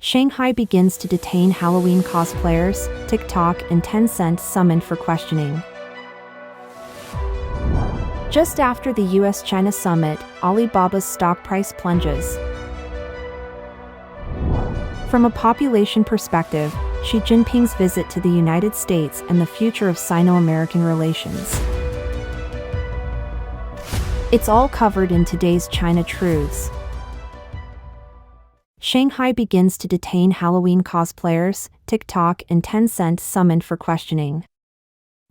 Shanghai begins to detain Halloween cosplayers, TikTok and Tencent summoned for questioning. Just after the US-China summit, Alibaba's stock price plunges. From a population perspective, Xi Jinping's visit to the United States and the future of Sino-American relations. It's all covered in today's China Truths. Shanghai begins to detain Halloween cosplayers, TikTok and Tencent summoned for questioning.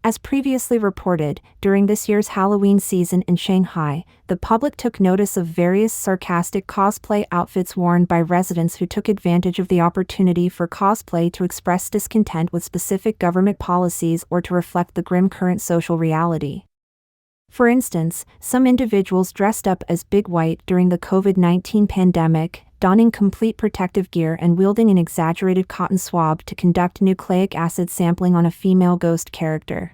As previously reported, during this year's Halloween season in Shanghai, the public took notice of various sarcastic cosplay outfits worn by residents who took advantage of the opportunity for cosplay to express discontent with specific government policies or to reflect the grim current social reality. For instance, some individuals dressed up as Big White during the COVID-19 pandemic, donning complete protective gear and wielding an exaggerated cotton swab to conduct nucleic acid sampling on a female ghost character.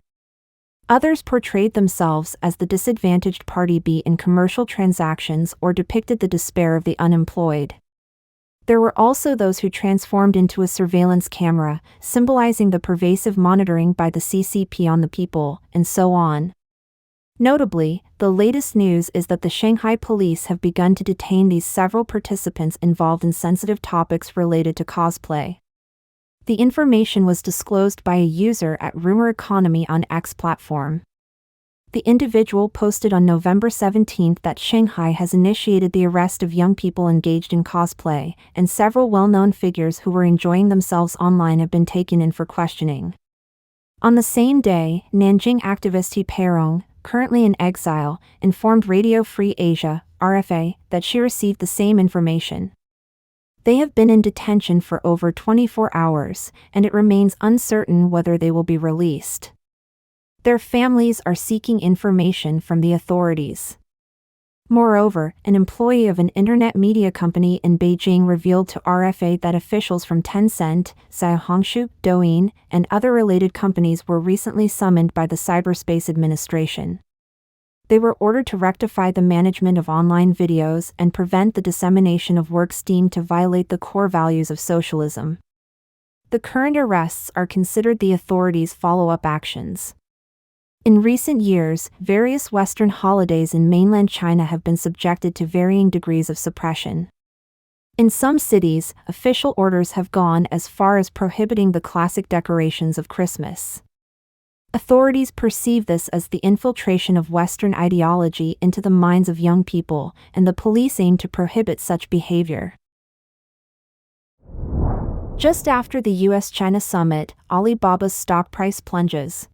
Others portrayed themselves as the disadvantaged party B in commercial transactions or depicted the despair of the unemployed. There were also those who transformed into a surveillance camera, symbolizing the pervasive monitoring by the CCP on the people, and so on. Notably, the latest news is that the Shanghai police have begun to detain these several participants involved in sensitive topics related to cosplay. The information was disclosed by a user at Rumor Economy on X platform. The individual posted on November 17 that Shanghai has initiated the arrest of young people engaged in cosplay, and several well-known figures who were enjoying themselves online have been taken in for questioning. On the same day, Nanjing activist He Peirong, currently in exile, informed Radio Free Asia, RFA, that she received the same information. They have been in detention for over 24 hours, and it remains uncertain whether they will be released. Their families are seeking information from the authorities. Moreover, an employee of an internet media company in Beijing revealed to RFA that officials from Tencent, Xiaohongshu, Douyin, and other related companies were recently summoned by the Cyberspace Administration. They were ordered to rectify the management of online videos and prevent the dissemination of works deemed to violate the core values of socialism. The current arrests are considered the authorities' follow-up actions. In recent years, various Western holidays in mainland China have been subjected to varying degrees of suppression. In some cities, official orders have gone as far as prohibiting the classic decorations of Christmas. Authorities perceive this as the infiltration of Western ideology into the minds of young people, and the police aim to prohibit such behavior. Just after the US-China summit, Alibaba's stock price plunges.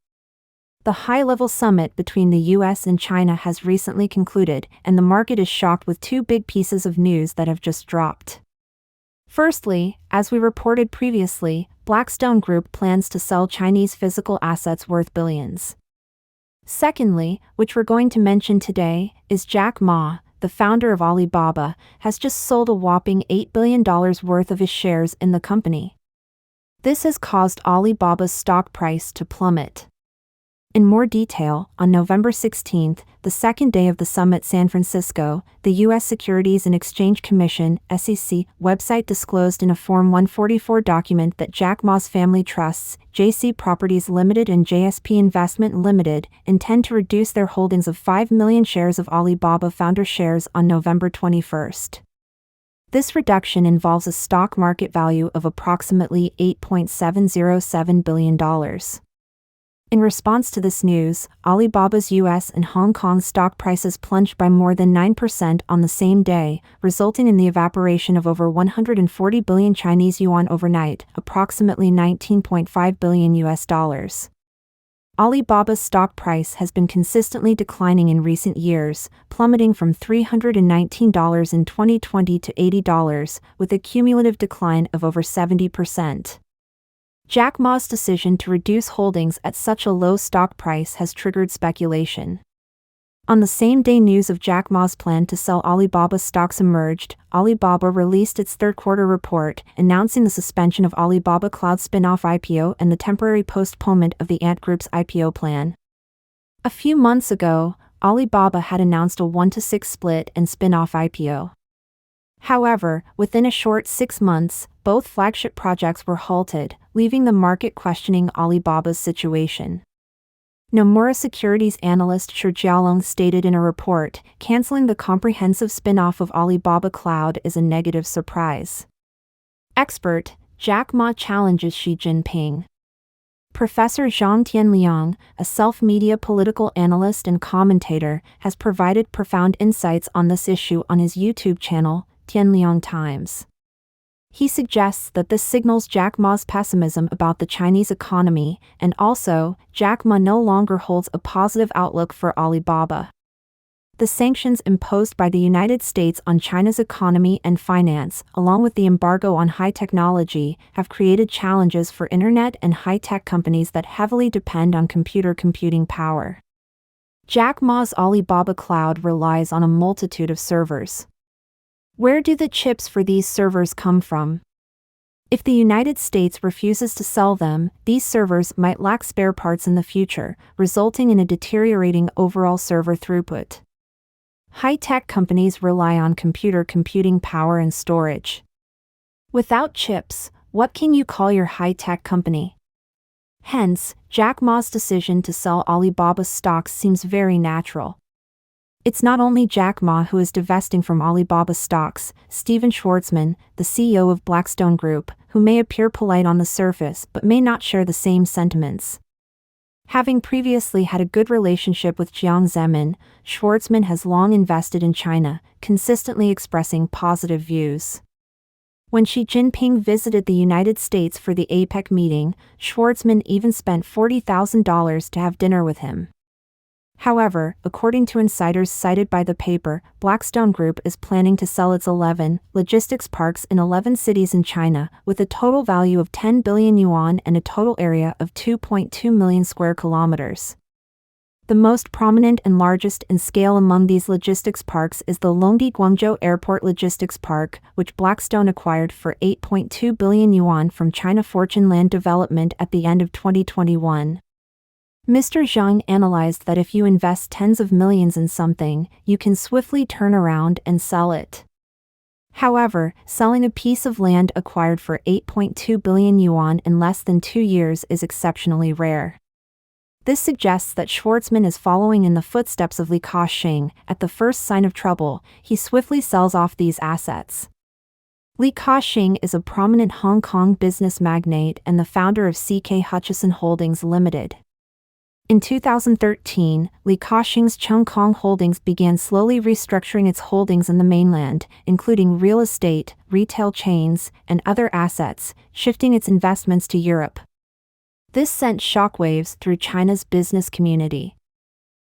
The high-level summit between the US and China has recently concluded, and the market is shocked with two big pieces of news that have just dropped. Firstly, as we reported previously, Blackstone Group plans to sell Chinese physical assets worth billions. Secondly, which we're going to mention today, is Jack Ma, the founder of Alibaba, has just sold a whopping $8 billion worth of his shares in the company. This has caused Alibaba's stock price to plummet. In more detail, on November 16, the second day of the summit San Francisco, the U.S. Securities and Exchange Commission (SEC) website disclosed in a Form 144 document that Jack Ma's family trusts, JC Properties Limited and JSP Investment Limited, intend to reduce their holdings of 5 million shares of Alibaba founder shares on November 21. This reduction involves a stock market value of approximately $8.707 billion. In response to this news, Alibaba's US and Hong Kong stock prices plunged by more than 9% on the same day, resulting in the evaporation of over 140 billion Chinese yuan overnight, approximately $19.5 billion. Alibaba's stock price has been consistently declining in recent years, plummeting from $319 in 2020 to $80, with a cumulative decline of over 70%. Jack Ma's decision to reduce holdings at such a low stock price has triggered speculation. On the same day news of Jack Ma's plan to sell Alibaba stocks emerged, Alibaba released its third-quarter report, announcing the suspension of Alibaba Cloud spin-off IPO and the temporary postponement of the Ant Group's IPO plan. A few months ago, Alibaba had announced a 1-to-6 split and spin-off IPO. However, within a short 6 months, both flagship projects were halted, leaving the market questioning Alibaba's situation. Nomura Securities analyst Shi Jialong stated in a report, canceling the comprehensive spin-off of Alibaba Cloud is a negative surprise. Expert, Jack Ma challenges Xi Jinping. Professor Zhang Tianliang, a self-media political analyst and commentator, has provided profound insights on this issue on his YouTube channel, Tianliang Times. He suggests that this signals Jack Ma's pessimism about the Chinese economy, and also, Jack Ma no longer holds a positive outlook for Alibaba. The sanctions imposed by the United States on China's economy and finance, along with the embargo on high technology, have created challenges for internet and high-tech companies that heavily depend on computing power. Jack Ma's Alibaba Cloud relies on a multitude of servers. Where do the chips for these servers come from? If the United States refuses to sell them, these servers might lack spare parts in the future, resulting in a deteriorating overall server throughput. High-tech companies rely on computing power and storage. Without chips, what can you call your high-tech company? Hence, Jack Ma's decision to sell Alibaba's stocks seems very natural. It's not only Jack Ma who is divesting from Alibaba stocks. Stephen Schwarzman, the CEO of Blackstone Group, who may appear polite on the surface but may not share the same sentiments. Having previously had a good relationship with Jiang Zemin, Schwarzman has long invested in China, consistently expressing positive views. When Xi Jinping visited the United States for the APEC meeting, Schwarzman even spent $40,000 to have dinner with him. However, according to insiders cited by the paper, Blackstone Group is planning to sell its 11 logistics parks in 11 cities in China, with a total value of 10 billion yuan and a total area of 2.2 million square kilometers. The most prominent and largest in scale among these logistics parks is the Longdi Guangzhou Airport Logistics Park, which Blackstone acquired for 8.2 billion yuan from China Fortune Land Development at the end of 2021. Mr. Zhang analyzed that if you invest tens of millions in something, you can swiftly turn around and sell it. However, selling a piece of land acquired for 8.2 billion yuan in less than 2 years is exceptionally rare. This suggests that Schwarzman is following in the footsteps of Li Ka-shing. At the first sign of trouble, he swiftly sells off these assets. Li Ka-shing is a prominent Hong Kong business magnate and the founder of CK Hutchison Holdings Limited. In 2013, Li Ka-shing's Cheung Kong Holdings began slowly restructuring its holdings in the mainland, including real estate, retail chains, and other assets, shifting its investments to Europe. This sent shockwaves through China's business community.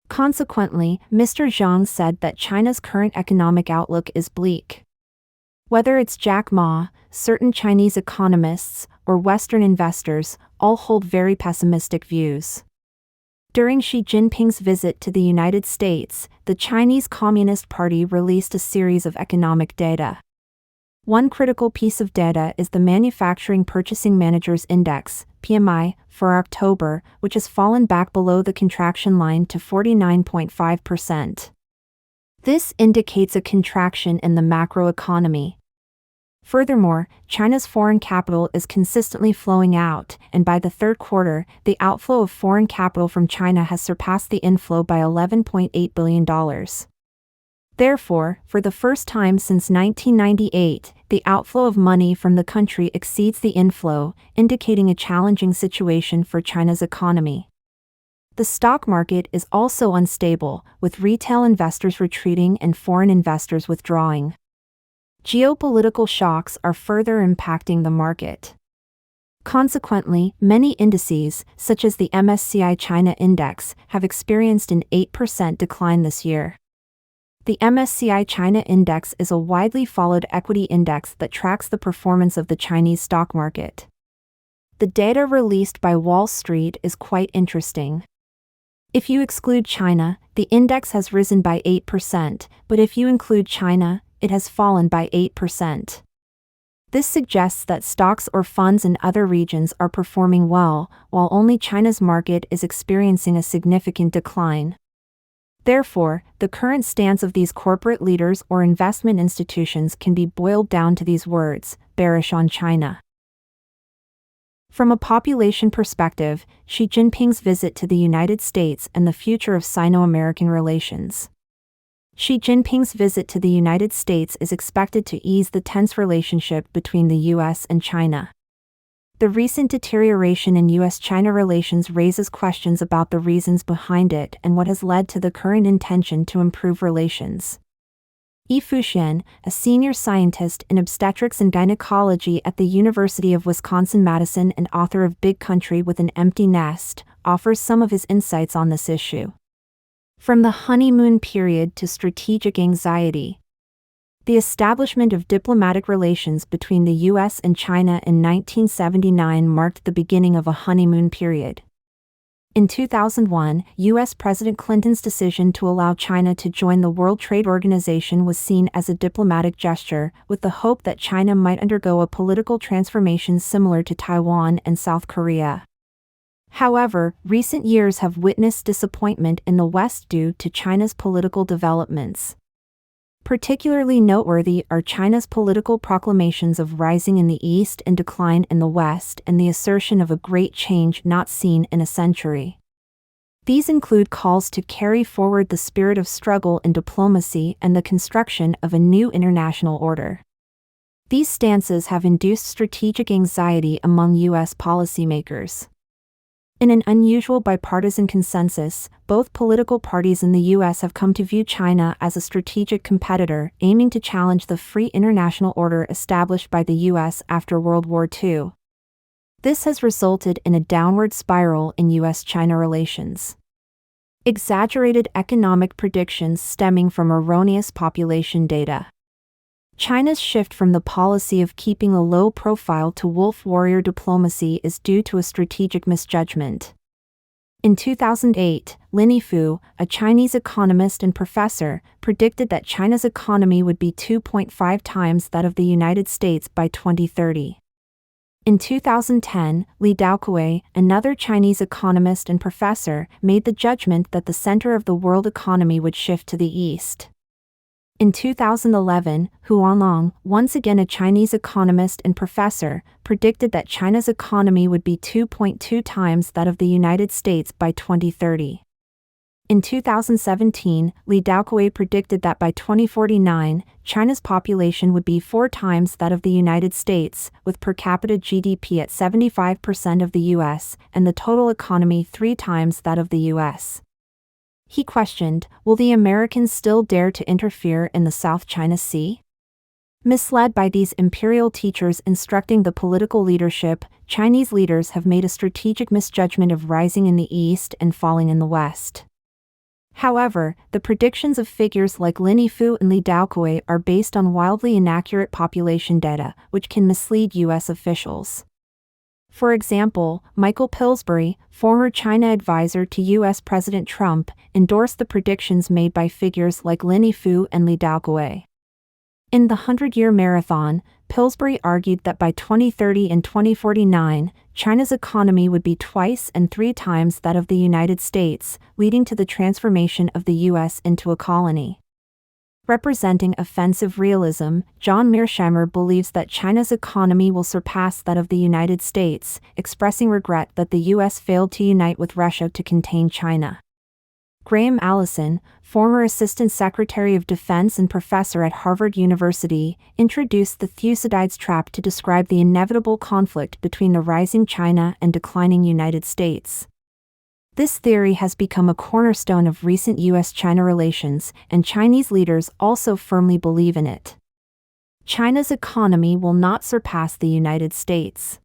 Consequently, Mr. Zhang said that China's current economic outlook is bleak. Whether it's Jack Ma, certain Chinese economists, or Western investors, all hold very pessimistic views. During Xi Jinping's visit to the United States, the Chinese Communist Party released a series of economic data. One critical piece of data is the Manufacturing Purchasing Managers' Index, PMI, for October, which has fallen back below the contraction line to 49.5%. This indicates a contraction in the macroeconomy. Furthermore, China's foreign capital is consistently flowing out, and by the third quarter, the outflow of foreign capital from China has surpassed the inflow by $11.8 billion. Therefore, for the first time since 1998, the outflow of money from the country exceeds the inflow, indicating a challenging situation for China's economy. The stock market is also unstable, with retail investors retreating and foreign investors withdrawing. Geopolitical shocks are further impacting the market. Consequently, many indices, such as the MSCI China Index, have experienced an 8% decline this year. The MSCI China Index is a widely followed equity index that tracks the performance of the Chinese stock market. The data released by Wall Street is quite interesting. If you exclude China, the index has risen by 8%, but if you include China, it has fallen by 8%. This suggests that stocks or funds in other regions are performing well, while only China's market is experiencing a significant decline. Therefore, the current stance of these corporate leaders or investment institutions can be boiled down to these words: bearish on China. From a population perspective, Xi Jinping's visit to the United States and the future of Sino-American relations. Xi Jinping's visit to the United States is expected to ease the tense relationship between the U.S. and China. The recent deterioration in U.S.-China relations raises questions about the reasons behind it and what has led to the current intention to improve relations. Yi Fuxian, a senior scientist in obstetrics and gynecology at the University of Wisconsin-Madison and author of Big Country with an Empty Nest, offers some of his insights on this issue. From the honeymoon period to strategic anxiety. The establishment of diplomatic relations between the U.S. and China in 1979 marked the beginning of a honeymoon period. In 2001, U.S. President Clinton's decision to allow China to join the World Trade Organization was seen as a diplomatic gesture, with the hope that China might undergo a political transformation similar to Taiwan and South Korea. However, recent years have witnessed disappointment in the West due to China's political developments. Particularly noteworthy are China's political proclamations of rising in the East and decline in the West, and the assertion of a great change not seen in a century. These include calls to carry forward the spirit of struggle in diplomacy and the construction of a new international order. These stances have induced strategic anxiety among U.S. policymakers. In an unusual bipartisan consensus, both political parties in the U.S. have come to view China as a strategic competitor, aiming to challenge the free international order established by the U.S. after World War II. This has resulted in a downward spiral in U.S.-China relations. Exaggerated economic predictions stemming from erroneous population data. China's shift from the policy of keeping a low profile to wolf warrior diplomacy is due to a strategic misjudgment. In 2008, Lin Yifu, a Chinese economist and professor, predicted that China's economy would be 2.5 times that of the United States by 2030. In 2010, Li Daokuei, another Chinese economist and professor, made the judgment that the center of the world economy would shift to the east. In 2011, Huan Long, once again a Chinese economist and professor, predicted that China's economy would be 2.2 times that of the United States by 2030. In 2017, Li Daokuei predicted that by 2049, China's population would be 4 times that of the United States, with per capita GDP at 75% of the U.S., and the total economy 3 times that of the U.S. He questioned, will the Americans still dare to interfere in the South China Sea? Misled by these imperial teachers instructing the political leadership, Chinese leaders have made a strategic misjudgment of rising in the East and falling in the West. However, the predictions of figures like Lin Yifu and Li Daokuei are based on wildly inaccurate population data, which can mislead U.S. officials. For example, Michael Pillsbury, former China advisor to U.S. President Trump, endorsed the predictions made by figures like Lin Yifu and Li Daokuei. In the 100-Year Marathon, Pillsbury argued that by 2030 and 2049, China's economy would be twice and 3 times that of the United States, leading to the transformation of the U.S. into a colony. Representing offensive realism, John Mearsheimer believes that China's economy will surpass that of the United States, expressing regret that the U.S. failed to unite with Russia to contain China. Graham Allison, former Assistant Secretary of Defense and professor at Harvard University, introduced the Thucydides trap to describe the inevitable conflict between the rising China and declining United States. This theory has become a cornerstone of recent U.S.-China relations, and Chinese leaders also firmly believe in it. China's economy will not surpass the United States.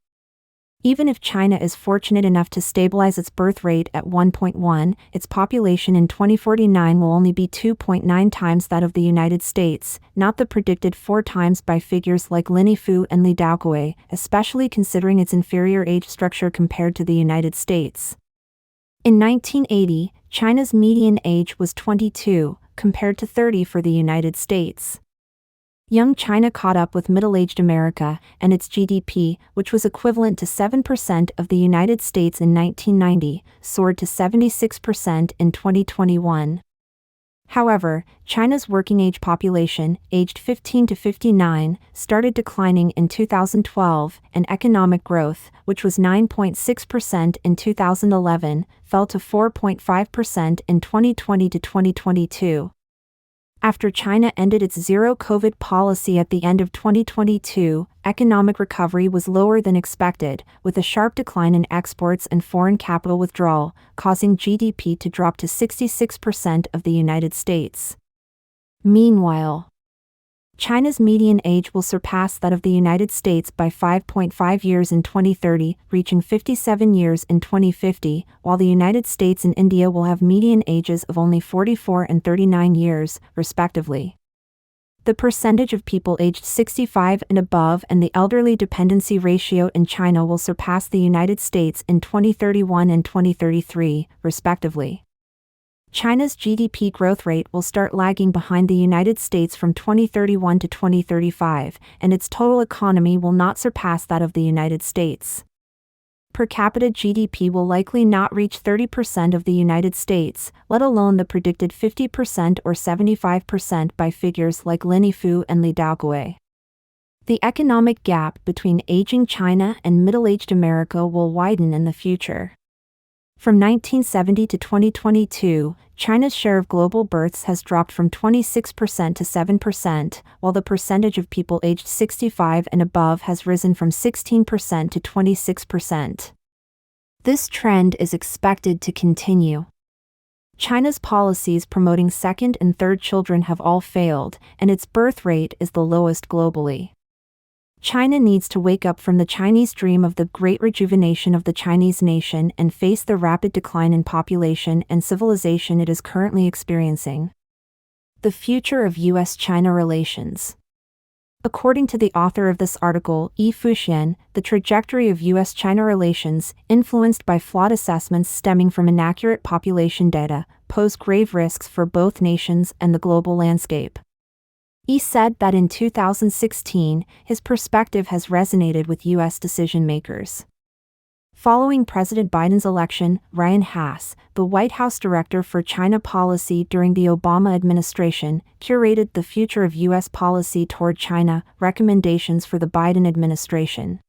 Even if China is fortunate enough to stabilize its birth rate at 1.1, its population in 2049 will only be 2.9 times that of the United States, not the predicted 4 times by figures like Lin Yifu and Li Daokuei, especially considering its inferior age structure compared to the United States. In 1980, China's median age was 22, compared to 30 for the United States. Young China caught up with middle-aged America, and its GDP, which was equivalent to 7% of the United States in 1990, soared to 76% in 2021. However, China's working-age population, aged 15 to 59, started declining in 2012, and economic growth, which was 9.6% in 2011, fell to 4.5% in 2020 to 2022. After China ended its zero-COVID policy at the end of 2022, economic recovery was lower than expected, with a sharp decline in exports and foreign capital withdrawal, causing GDP to drop to 66% of the United States. Meanwhile, China's median age will surpass that of the United States by 5.5 years in 2030, reaching 57 years in 2050, while the United States and India will have median ages of only 44 and 39 years, respectively. The percentage of people aged 65 and above and the elderly dependency ratio in China will surpass the United States in 2031 and 2033, respectively. China's GDP growth rate will start lagging behind the United States from 2031 to 2035, and its total economy will not surpass that of the United States. Per capita GDP will likely not reach 30% of the United States, let alone the predicted 50% or 75% by figures like Lin Fu and Li Daogui. The economic gap between aging China and middle-aged America will widen in the future. From 1970 to 2022, China's share of global births has dropped from 26% to 7%, while the percentage of people aged 65 and above has risen from 16% to 26%. This trend is expected to continue. China's policies promoting second and third children have all failed, and its birth rate is the lowest globally. China needs to wake up from the Chinese dream of the great rejuvenation of the Chinese nation and face the rapid decline in population and civilization it is currently experiencing. The future of U.S.-China relations. According to the author of this article, Yi Fuxian, the trajectory of U.S.-China relations, influenced by flawed assessments stemming from inaccurate population data, pose grave risks for both nations and the global landscape. He said that in 2016, his perspective has resonated with U.S. decision-makers. Following President Biden's election, Ryan Hass, the White House Director for China Policy during the Obama administration, curated the future of U.S. policy toward China, recommendations for the Biden administration.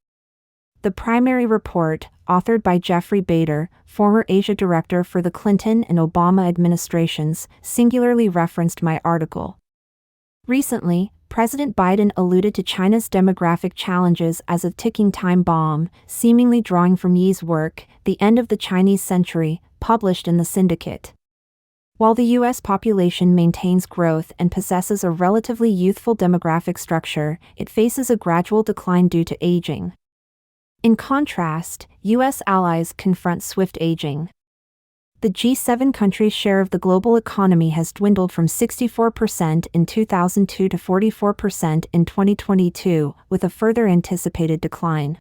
The primary report, authored by Jeffrey Bader, former Asia Director for the Clinton and Obama administrations, singularly referenced my article. Recently, President Biden alluded to China's demographic challenges as a ticking time bomb, seemingly drawing from Yi's work, The End of the Chinese Century, published in The Syndicate. While the U.S. population maintains growth and possesses a relatively youthful demographic structure, it faces a gradual decline due to aging. In contrast, U.S. allies confront swift aging. The G7 countries' share of the global economy has dwindled from 64% in 2002 to 44% in 2022, with a further anticipated decline.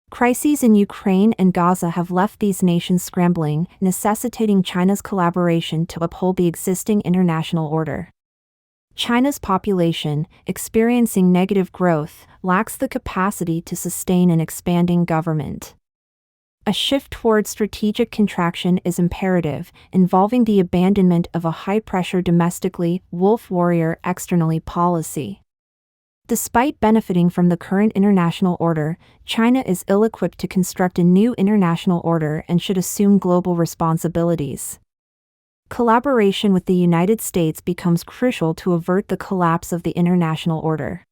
Crises in Ukraine and Gaza have left these nations scrambling, necessitating China's collaboration to uphold the existing international order. China's population, experiencing negative growth, lacks the capacity to sustain an expanding government. A shift toward strategic contraction is imperative, involving the abandonment of a high-pressure domestically, wolf warrior externally policy. Despite benefiting from the current international order, China is ill-equipped to construct a new international order and should assume global responsibilities. Collaboration with the United States becomes crucial to avert the collapse of the international order.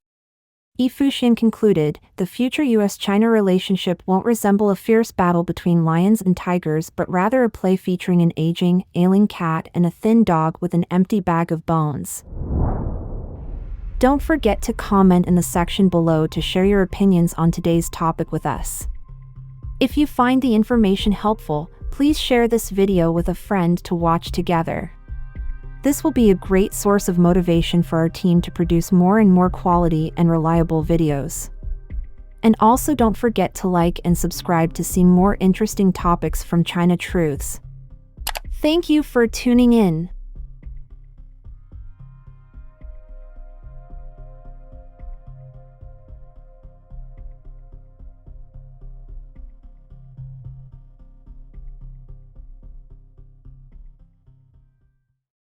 Yi Fuxian concluded, the future U.S.-China relationship won't resemble a fierce battle between lions and tigers but rather a play featuring an aging, ailing cat and a thin dog with an empty bag of bones. Don't forget to comment in the section below to share your opinions on today's topic with us. If you find the information helpful, please share this video with a friend to watch together. This will be a great source of motivation for our team to produce more and more quality and reliable videos. And also don't forget to like and subscribe to see more interesting topics from China Truths. Thank you for tuning in.